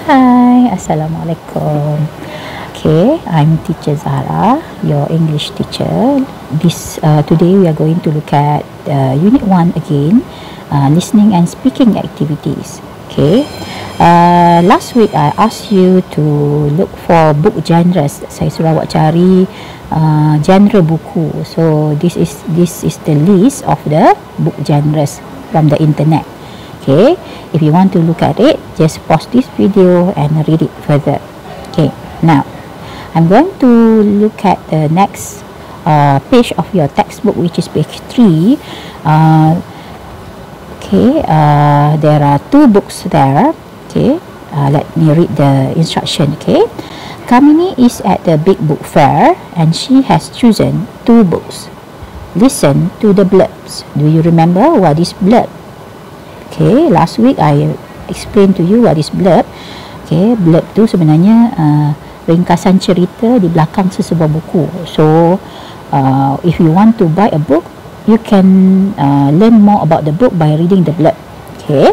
Hi, Assalamualaikum. Okay, I'm Teacher Zahra, your English teacher. Today we are going to look at Unit 1 again, listening and speaking activities. Okay, last week I asked you to look for book genres. Saya suruh awak cari genre buku. So this is the list of the book genres from the internet. Okay, if you want to look at it, just pause this video and read it further. Okay, now I'm going to look at the next page of your textbook, which is page 3. There are 2 books there. Okay, let me read the instruction. Okay, Kamini is at the big book fair and she has chosen 2 books. Listen to the blurbs. Do you remember what is blurb? Okay, last week I explained to you what is blurb. Okay, blurb tu sebenarnya ringkasan cerita di belakang sesebuah buku. So, if you want to buy a book, you can learn more about the book by reading the blurb. Okay.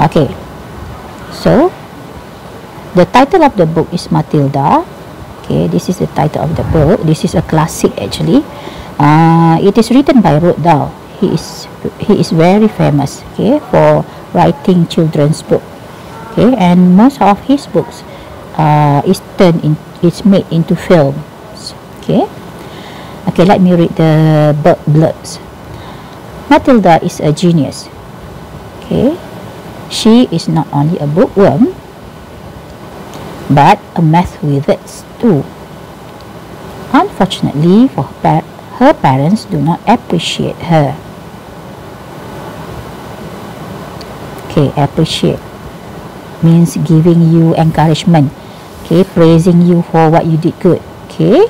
Okay. So, the title of the book is Matilda. Okay, this is the title of the book. This is a classic actually. It is written by Roald Dahl. He is very famous, okay, for writing children's book. Okay, and most of his books is made into films. Okay, let me read the blurbs. Matilda is a genius. Okay, she is not only a bookworm but a math wizard too. Unfortunately for her parents do not appreciate her. Okay, appreciate means giving you encouragement. Okay, praising you for what you did good. Okay.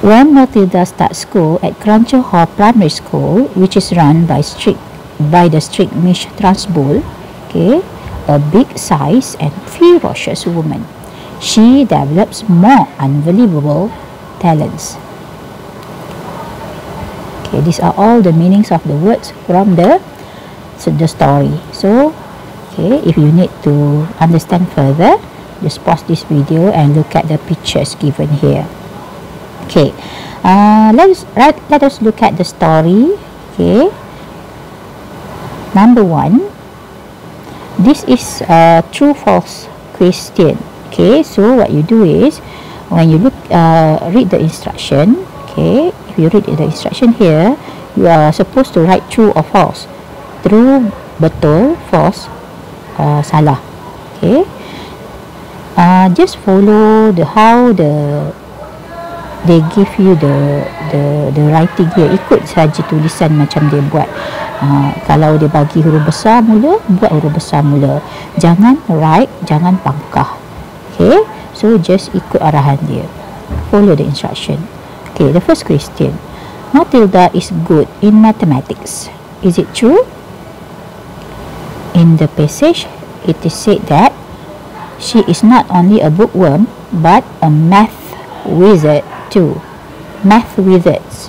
When Matilda starts school at Cruncher Hall Primary School, which is run by the strict Miss Trunchbull, okay, a big size and ferocious woman, she develops more unbelievable talents. Okay, these are all the meanings of the words from the story. So, okay, if you need to understand further, just pause this video and look at the pictures given here. Okay, let us look at the story. Okay, number 1. This is a true-false question. Okay, so what you do is when you read the instruction. Okay, if you read the instruction here, you are supposed to write true or false. True, betul, false, salah. Okay, just follow how they give you the writing here. Ikut saja tulisan macam dia buat. Kalau dia bagi huruf besar mula, buat huruf besar mula. Jangan write, jangan pangkah. Okay, so just ikut arahan dia. Follow the instruction. Okay, the first question. Matilda is good in mathematics. Is it true? In the passage, it is said that she is not only a bookworm but a math wizard too. Math wizards.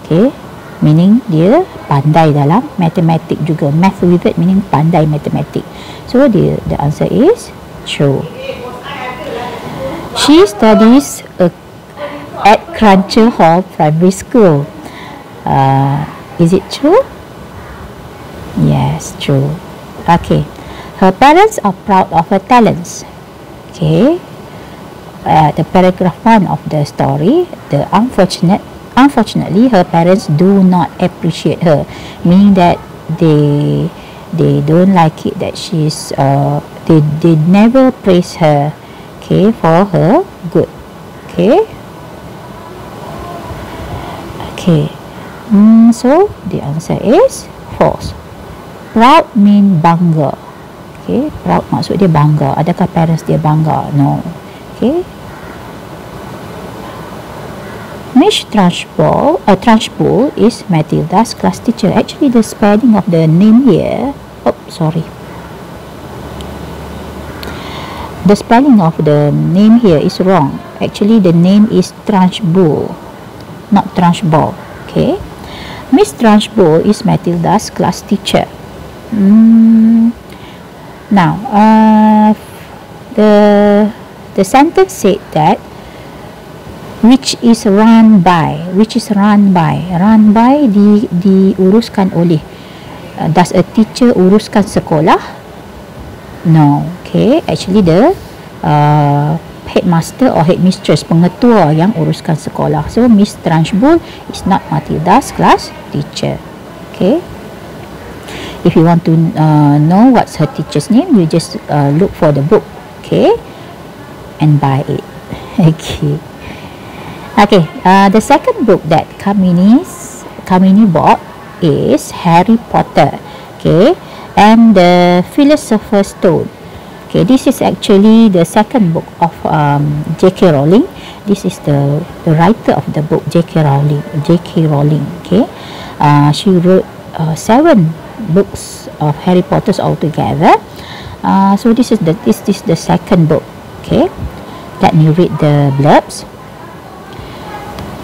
Okay, meaning dia pandai dalam matematik juga. Math wizard meaning pandai matematik. So the answer is true. She studies at Cruncher Hall Primary School. Is it true? Yes, true. Okay, her parents are proud of her talents. Okay, the paragraph 1 of the story, unfortunately her parents do not appreciate her, meaning that they don't like it that she's they never praise her, okay, for her good. Okay, so the answer is false. Proud mean bangga. Okay, proud maksud dia bangga. Adakah parents dia bangga? No. Okay. Miss Trunchbull is Matilda's class teacher. Actually, the spelling of the name here. Oh, sorry. The spelling of the name here is wrong. Actually, the name is Trunchbull, not Trunchbull. Okay. Miss Trunchbull is Matilda's class teacher. Now, the sentence said that which is run by diuruskan oleh. Does a teacher uruskan sekolah? No. Okay, actually the headmaster or headmistress, pengetua yang uruskan sekolah. So Miss Trunchbull is not Matilda's class teacher. Okay, if you want to know what's her teacher's name, you just look for the book, okay, and buy it. Okay, the second book that Kamini bought is Harry Potter, okay, and the Philosopher's Stone. Okay, this is actually the second book of J.K. Rowling. This is the writer of the book, J.K. Rowling. Okay, she wrote 7 books of Harry Potter altogether. So this is the second book. Okay, let me read the blurbs.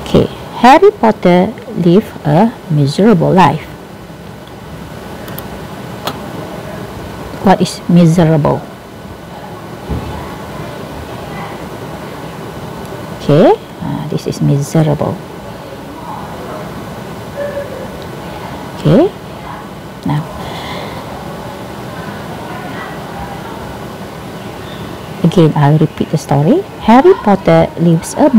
Okay, Harry Potter lived a miserable life. What is miserable? Okay, this is miserable. Okay, now again I'll repeat the story. Harry Potter lives a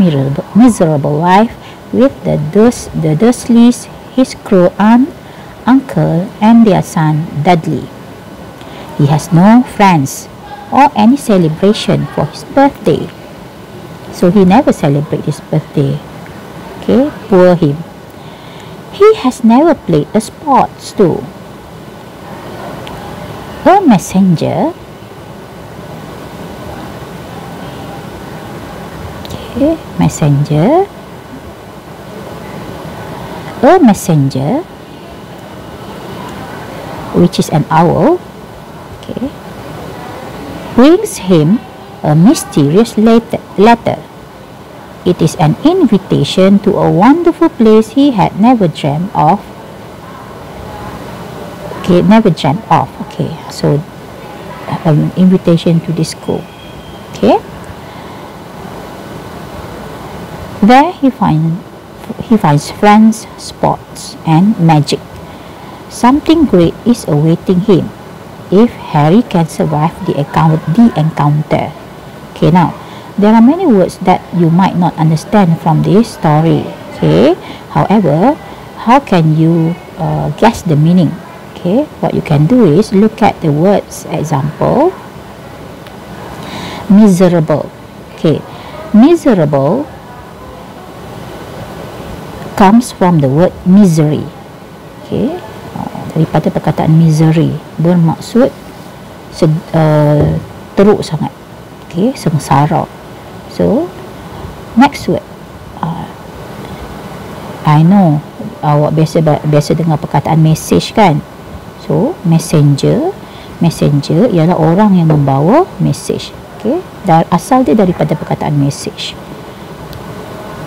miserable life with the Dursleys, his cruel aunt, uncle, and their son Dudley. He has no friends or any celebration for his birthday, so he never celebrates his birthday. Okay, poor him. He has never played a sports too. A messenger which is an owl, okay, brings him a mysterious letter. It is an invitation to a wonderful place he had never dreamt of. Okay, Okay, so an invitation to this school. Okay, there he finds friends, sports, and magic. Something great is awaiting him if Harry can survive the encounter. Okay, now there are many words that you might not understand from this story. Okay, however, how can you guess the meaning? Okay, what you can do is look at the words. Example, miserable. Okay, miserable comes from the word misery. Okay, daripada perkataan misery, bermaksud teruk sangat. Okay, sengsara. So next word, I know awak biasa dengar perkataan message kan. So messenger ialah orang yang membawa message. Okay, asal dia daripada perkataan message.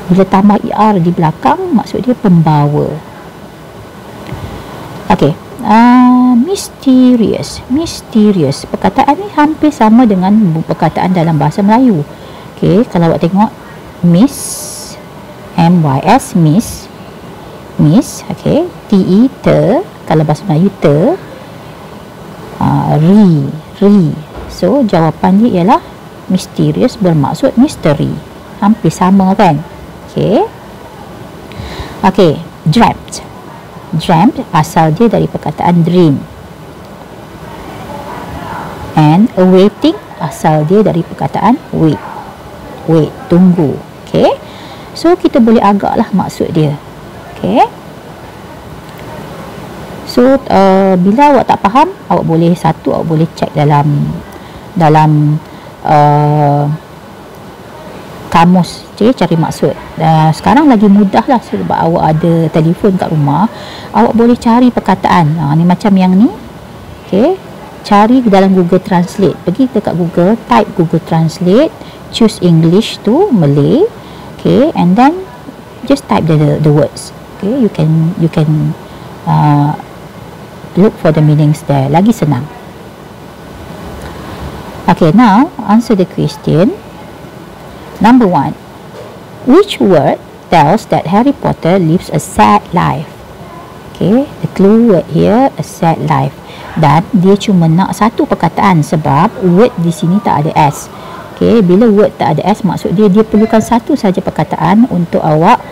Bila tambah ER di belakang, maksud dia pembawa. Okay, mysterious. Perkataan ni hampir sama dengan perkataan dalam bahasa Melayu. Okay, kalau awak tengok miss, miss, okay, te, te, kalau bahasa Melayu te, ri. So jawapan dia ialah mysterious, bermaksud misteri. Hampir sama kan? Okay, dreamt asal dia dari perkataan dream, and awaiting asal dia dari perkataan wait, tunggu. Okay, so kita boleh agaklah maksud dia. Okay, so bila awak tak faham, awak boleh cek dalam kamus, cari maksud. Sekarang lagi mudah lah sebab awak ada telefon kat rumah, awak boleh cari perkataan. Ni macam yang ni. Okay, cari dalam Google Translate. Pergi dekat Google, type Google Translate, choose English to Malay. Okay, and then just type the words. Okay, you can look for the meanings there. Lagi senang. Okay, now answer the question. Number 1. Which word tells that Harry Potter lives a sad life? Okay, the clue word here, a sad life. Dan dia cuma nak satu perkataan sebab word di sini tak ada S. Okay, bila word tak ada S, maksud dia perlukan satu saja perkataan untuk awak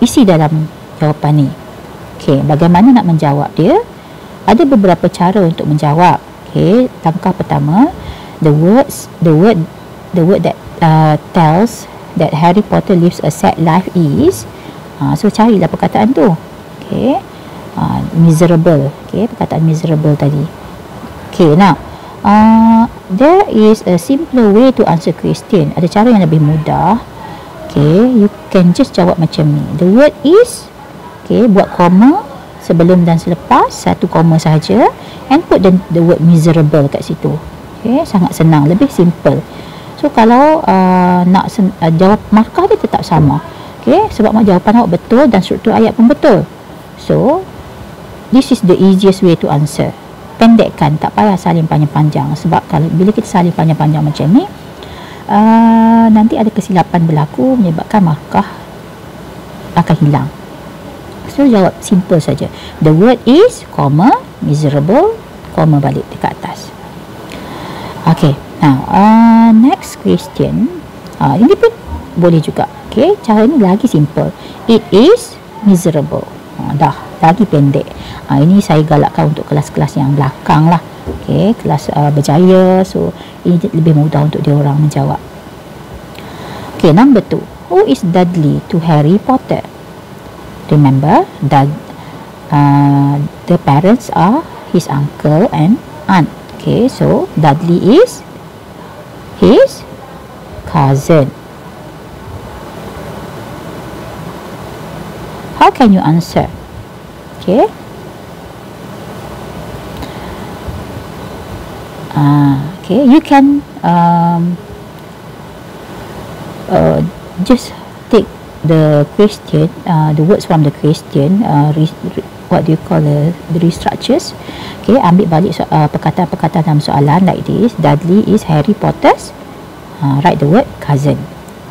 isi dalam jawapan ni. Okay, bagaimana nak menjawab dia? Ada beberapa cara untuk menjawab. Okay, langkah pertama, the word that tells that Harry Potter lives a sad life is, so carilah perkataan tu. Okay, miserable. Okay, perkataan miserable tadi. Okay, now there is a simpler way to answer question. Ada cara yang lebih mudah. Okay, you can just jawab macam ni. The word is, okay, buat koma sebelum dan selepas, satu koma sahaja, and put the word miserable kat situ. Okay, sangat senang, lebih simple. So kalau nak jawab, markah dia tetap sama. Okay, sebab jawapan awak betul dan struktur ayat pun betul. So this is the easiest way to answer. Pendekkan, tak payah salin panjang-panjang. Sebab bila kita salin panjang-panjang macam ni, nanti ada kesilapan berlaku menyebabkan markah akan hilang. So jawab simple saja. The word is, comma, miserable, comma balik dekat atas. Okay, now next question. Ini pun boleh juga. Okay, cara ni lagi simple. It is miserable. Dah lagi pendek. Ini saya galakkan untuk kelas-kelas yang belakang lah. Okay, kelas berjaya. So ini lebih mudah untuk dia orang menjawab. Okay, number 2. Who is Dudley to Harry Potter? Remember that the parents are his uncle and aunt. Okay, so Dudley is his cousin. How can you answer? Okay. Okay, you can just take the question, the words from the question, what do you call the restructures. Okay, ambil balik perkataan-perkataan dalam soalan like this. Dudley is Harry Potter's, write the word cousin.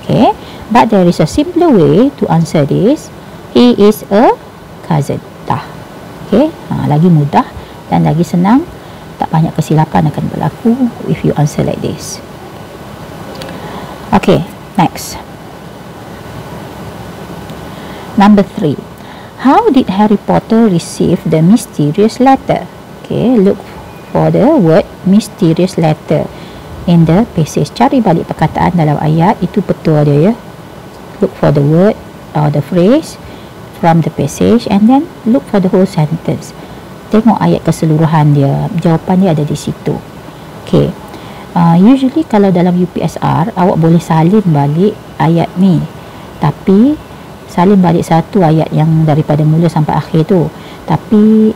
Okay, but there is a simpler way to answer this. He is a cousin. Dah. Okay, lagi mudah dan lagi senang. Tak banyak kesilapan akan berlaku if you answer like this. Okay, next. Number 3. How did Harry Potter receive the mysterious letter? Okay, look for the word mysterious letter in the passage. Cari balik perkataan dalam ayat, itu betul dia ya. Look for the word or the phrase from the passage and then look for the whole sentence. Tengok ayat keseluruhan dia, jawapan dia ada di situ. Okay, usually kalau dalam UPSR awak boleh salin balik ayat ni, tapi salin balik satu ayat yang daripada mula sampai akhir tu, tapi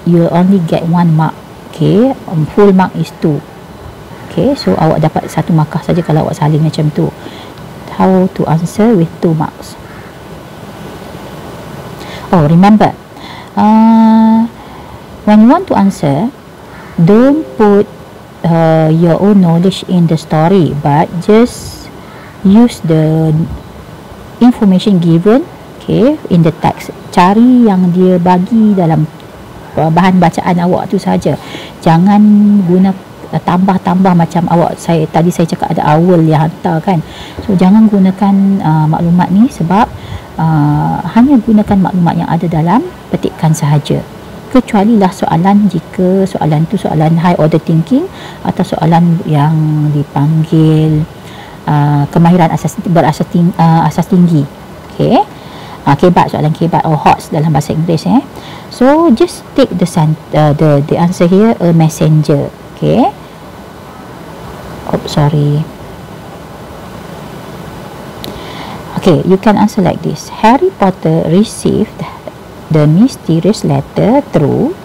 you only get 1 mark. Okay, full mark is 2. Okay, so awak dapat 1 markah saja kalau awak salin macam tu. How to answer with 2 marks? Oh, remember, when you want to answer, don't put your own knowledge in the story, but just use the information given, okay, in the text. Cari yang dia bagi dalam bahan bacaan awak tu saja. Jangan guna tambah-tambah macam saya cakap ada awal yang hantar kan. So jangan gunakan maklumat ni sebab hanya gunakan maklumat yang ada dalam petikan sahaja. Kecuali lah soalan, jika soalan tu soalan high order thinking atau soalan yang dipanggil kemahiran asas tinggi. Okay, kebat, soalan kebat or HOTS dalam bahasa Inggeris. So just take the answer here, a messenger. Okay, sorry. Okay, you can answer like this. Harry Potter received the mysterious letter through.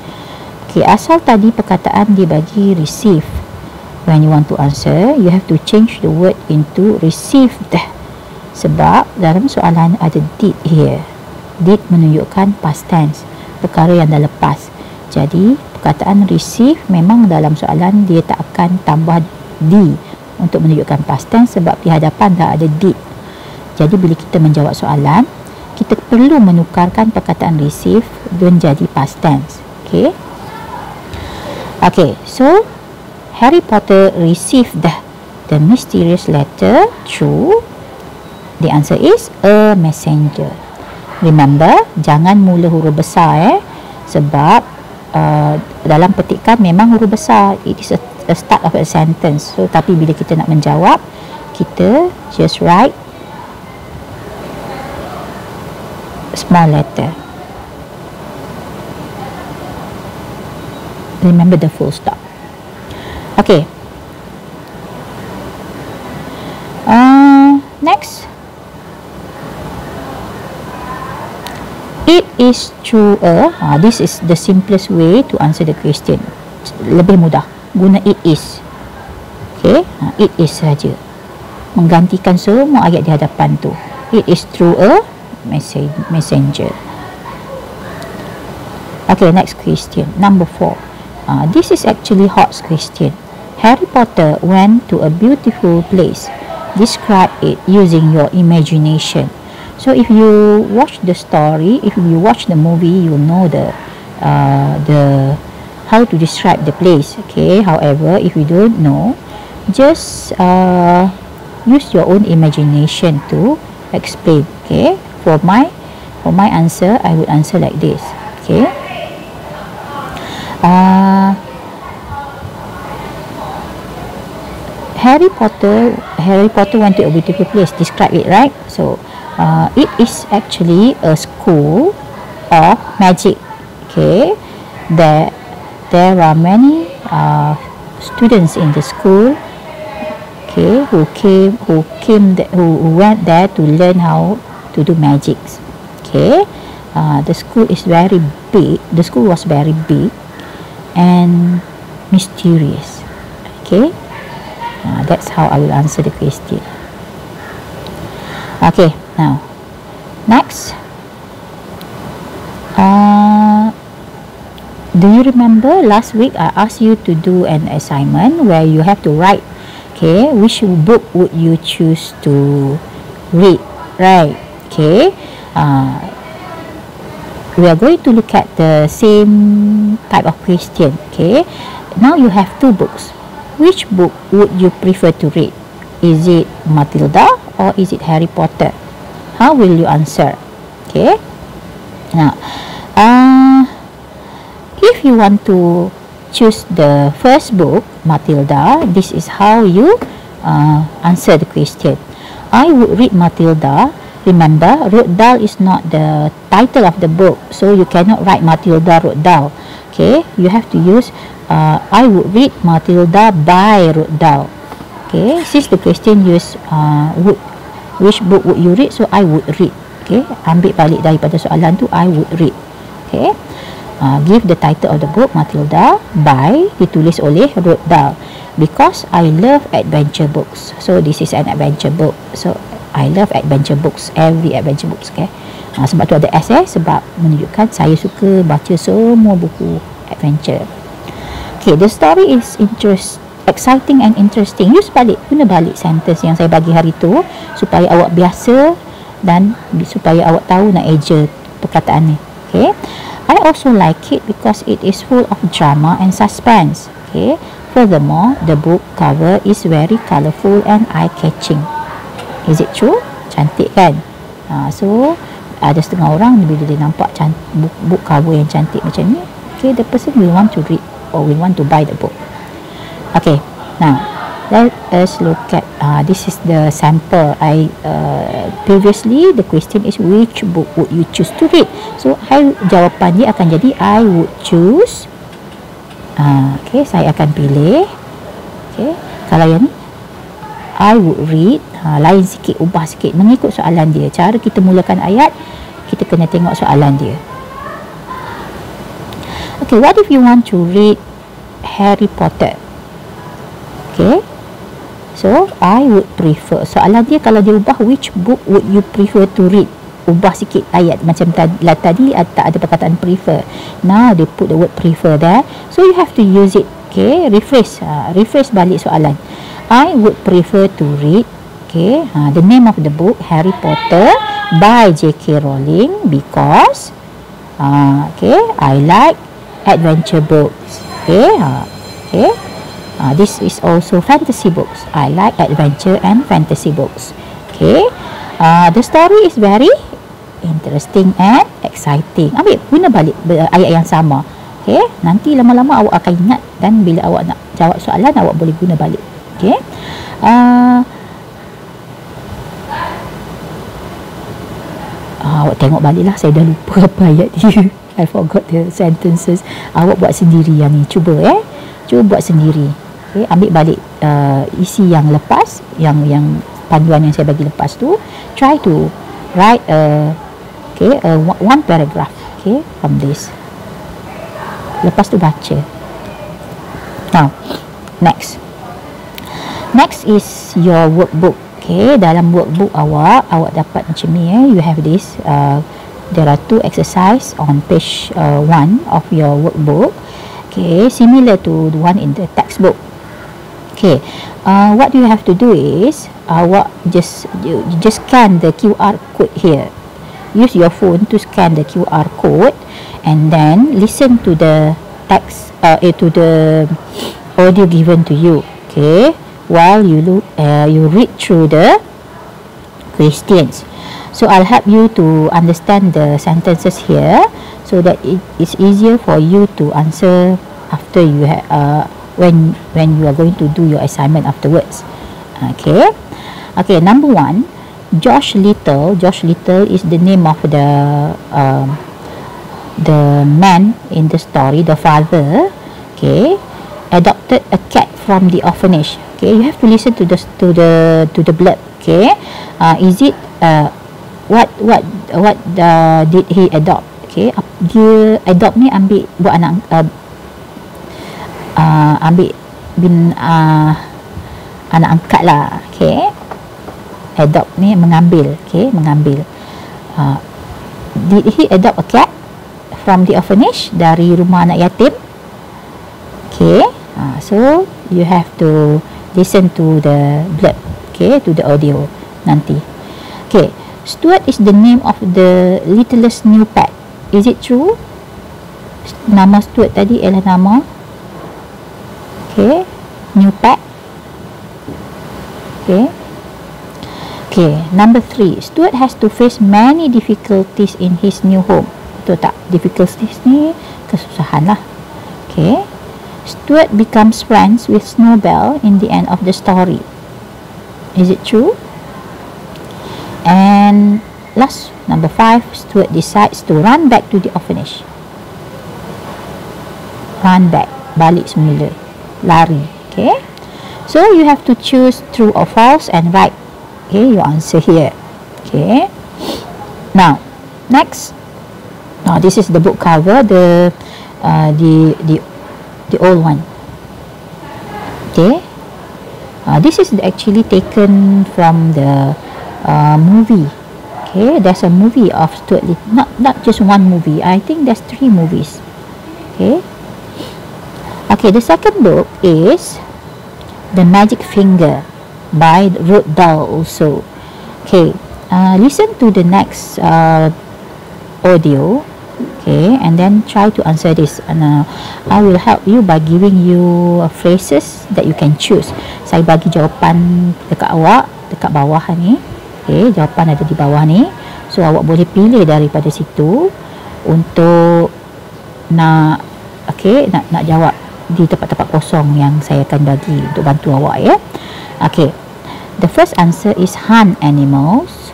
Okay, asal tadi perkataan dia bagi receive. When you want to answer, you have to change the word into received. Sebab dalam soalan ada did here. Did menunjukkan past tense, perkara yang dah lepas. Jadi perkataan receive memang dalam soalan dia tak akan tambah D untuk menunjukkan past tense sebab di hadapan dah ada did. Jadi bila kita menjawab soalan, kita perlu menukarkan perkataan receive menjadi past tense. Okay, so Harry Potter received the mysterious letter through, the answer is a messenger. Remember, jangan mula huruf besar sebab dalam petikan memang huruf besar, it is a start of a sentence. So tapi bila kita nak menjawab, kita just write small letter. Remember the full stop. Okay, next, it is true this is the simplest way to answer the question. Lebih mudah guna it is. It is saja menggantikan semua ayat di hadapan tu. It is through a messenger. Okay, next question, number 4. This is actually Hot's question. Harry Potter went to a beautiful place. Describe it using your imagination. So if you watch the story, if you watch the movie, you know the how to describe the place. However, if you don't know, just use your own imagination to explain. For my answer, I would answer like this. Harry Potter went to a beautiful place. Describe it, right? So it is actually a school of magic. There are many students in the school who went there to learn how to do magic. The school is very big. The school was very big and mysterious. That's how I will answer the question. Okay, now next, do you remember last week I asked you to do an assignment where you have to write which book would you choose to read, right? We are going to look at the same type of question. Now you have two books. Which book would you prefer to read? Is it Matilda or is it Harry Potter? How will you answer? Now, if you want to choose the first book, Matilda, this is how you answer the question. I would read Matilda. Remember, Roald Dahl is not the title of the book, so you cannot write Matilda Roald Dahl. You have to use I would read Matilda by Roald Dahl. Since the question use which book would you read, so I would read. Ambil balik daripada soalan tu, I would read. Give the title of the book Matilda by, ditulis oleh Roald Dahl, because I love adventure books. So this is an adventure book. So I love adventure books, every adventure books. Sebab tu ada S sebab menunjukkan saya suka baca semua buku adventure. The story is exciting and interesting. Use balik, guna balik sentence yang saya bagi hari tu supaya awak biasa dan supaya awak tahu nak eja perkataan ni. I also like it because it is full of drama and suspense. Furthermore, the book cover is very colourful and eye-catching. Is it true? Cantik kan? So ada setengah orang bila dia nampak book cover yang cantik macam ni, the person will want to read or will want to buy the book. Now let us look at this is the sample. Previously the question is which book would you choose to read. So jawapan dia akan jadi I would choose. Saya akan pilih. Kalau yang ni I would read, lain sikit, ubah sikit mengikut soalan dia. Cara kita mulakan ayat, kita kena tengok soalan dia. What if you want to read Harry Potter? So I would prefer. Soalan dia kalau dia ubah, which book would you prefer to read? ubah sikit ayat. Macam tadi tak ada perkataan prefer. Now they put the word prefer there. So you have to use it. Okay, rephrase balik soalan. I would prefer to read, okay, the name of the book, Harry Potter by J.K. Rowling, because okay, I like adventure books. Okay, this is also fantasy books. I like adventure and fantasy books. Okay, the story is very interesting and exciting. Ambil, guna balik ayat yang sama. Okay, nanti lama-lama awak akan ingat, dan bila awak nak jawab soalan, awak boleh guna balik. Okay, awak tengok balik lah, saya dah lupa apa ayat dia. I forgot the sentences. Awak buat sendiri yang ni, cuba buat sendiri. Okay, ambil balik isi yang lepas, yang panduan yang saya bagi lepas tu. Try to write one paragraph, okay, from this. Lepas tu baca. Now, next is your workbook. Okay, dalam workbook awak dapat macam ni. You have this. There are 2 exercise on page 1 of your workbook. Okay, similar to the one in the textbook. Okay, what you have to do is awak just scan the QR code here. Use your phone to scan the QR code, and then listen to the text, to the audio given to you. Okay, while you read through the questions. So I'll help you to understand the sentences here, so that it is easier for you to answer after you when you are going to do your assignment afterwards. Okay, number 1, Josh Little is the name of the man in the story, the father. Okay, adopted a cat from the orphanage. Okay, you have to listen to the blurb. Okay, is it what did he adopt? Okay, dia adopt ni ambil buat anak, ambil anak angkat lah. Okay, adopt ni mengambil. Okay, mengambil. Did he adopt a cat from the orphanage, dari rumah anak yatim? Okay, so you have to listen to the blurb. Okay, to the audio nanti. Okay, Stuart is the name of the littlest new pet. Is it true? Nama Stuart tadi ialah nama, okay, new pet. Okay, number 3, Stuart has to face many difficulties in his new home. Betul tak? Difficulties ni kesusahan lah. Okay, Stuart becomes friends with Snowbell in the end of the story. Is it true? And last, number 5, Stuart decides to run back to the orphanage. Run back, balik semula, lari. Okay, so you have to choose true or false and write, okay, your answer here. Okay, now next, this is the book cover, the old one. Okay, this is actually taken from the movie. Okay, there's a movie of Stuart Little, not just one movie. I think there's 3 movies. Okay, the second book is The Magic Finger by Roald Dahl also. Okay, listen to the next audio. Okay, and then try to answer this, and I will help you by giving you phrases that you can choose. Saya bagi jawapan dekat awak, dekat bawah ni. Okay, jawapan ada di bawah ni. So awak boleh pilih daripada situ untuk nak jawab di tempat-tempat kosong yang saya akan bagi untuk bantu awak, ya. Okay, the first answer is hunt animals.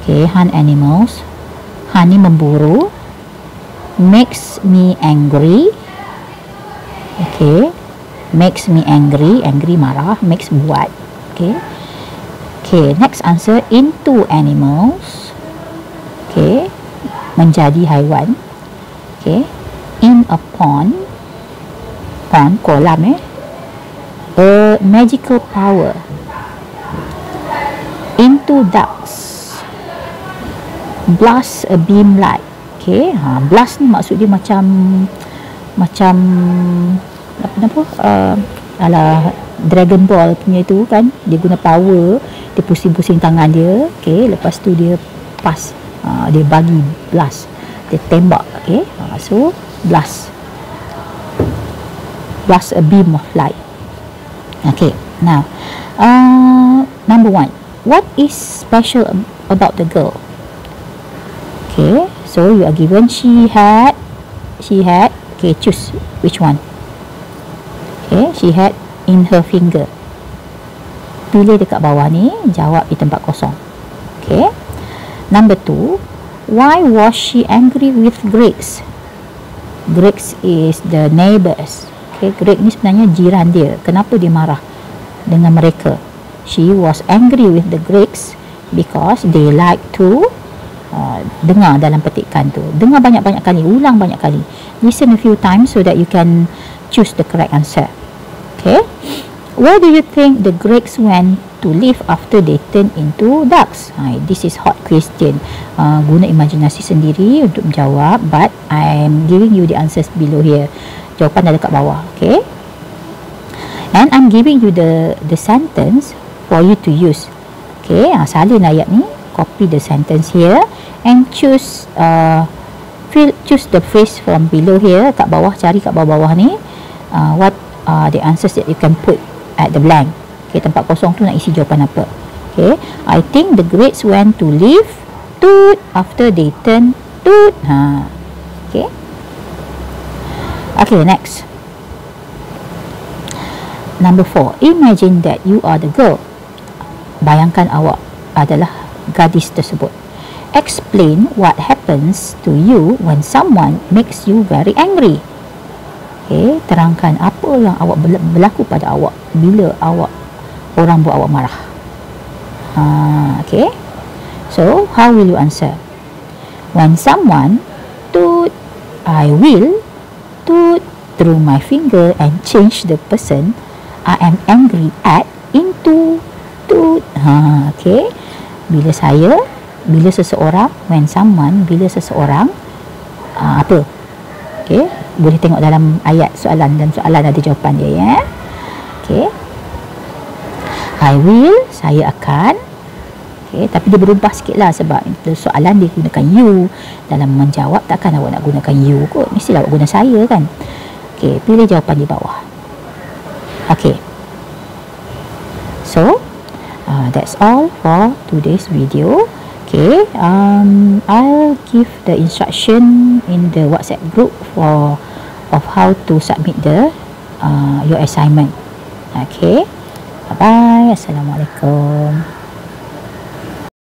Okay, hunt animals. Hunt ni memburu. Makes me angry. Okay, makes me angry. Angry marah. Makes buat. Okay. Okay, next answer, into animals. Okay, menjadi haiwan. Okay, in a pond. Pond, kolam, a magical power. Into ducks. blast a beam light. Okay, blast ni maksud dia macam apa ala Dragon Ball punya tu kan, dia guna power, dia pusing-pusing tangan dia. Okay, lepas tu dia pas, dia bagi blast, dia tembak. Okay, so blast a beam of light. Okay, now number 1, what is special about the girl? Okay, so you are given she had, okay, choose which one. Okay, she had in her finger. Pilih dekat bawah ni, jawab di tempat kosong. Okay, number 2, why was she angry with Gregs? Gregs is the neighbors. Okay, Greg ni sebenarnya jiran dia. Kenapa dia marah dengan mereka? She was angry with the Gregs because they like to dengar dalam petikan tu. Dengar banyak-banyak kali, ulang banyak kali. Listen a few times so that you can choose the correct answer. Okay, where do you think the Gregs went to live after they turned into ducks? This is hot question. Guna imajinasi sendiri untuk menjawab, but I'm giving you the answers below here. Jawapan dah dekat bawah. Okay, and I'm giving you the sentence for you to use. Okay, salin ayat ni, copy the sentence here and choose the phrase from below here. Kat bawah, cari kat bawah ni what are the answers that you can put at the blank. Okay, tempat kosong tu nak isi jawapan apa. Okay, I think the Gregs went to live toot after they turn toot. Okay. Okay, next. Number 4, imagine that you are the girl. Bayangkan awak adalah gadis tersebut. Explain what happens to you when someone makes you very angry. Okay, terangkan apa yang awak berlaku pada awak bila orang buat awak marah. Okay, so how will you answer? When someone toot, I will toot through my finger and change the person I am angry at into toot. Okay, bila seseorang, when someone, bila seseorang apa? Okay, boleh tengok dalam ayat soalan, dan soalan ada jawapan dia, ya. Okay, I will, saya akan. Okay, tapi dia berubah sikit lah sebab soalan dia gunakan you. Dalam menjawab takkan awak nak gunakan you kot, mestilah awak guna saya kan. Okay, pilih jawapan di bawah. Okay, so that's all for today's video. Okay, I'll give the instruction in the WhatsApp group of how to submit your assignment. Okay, bye bye. Assalamualaikum.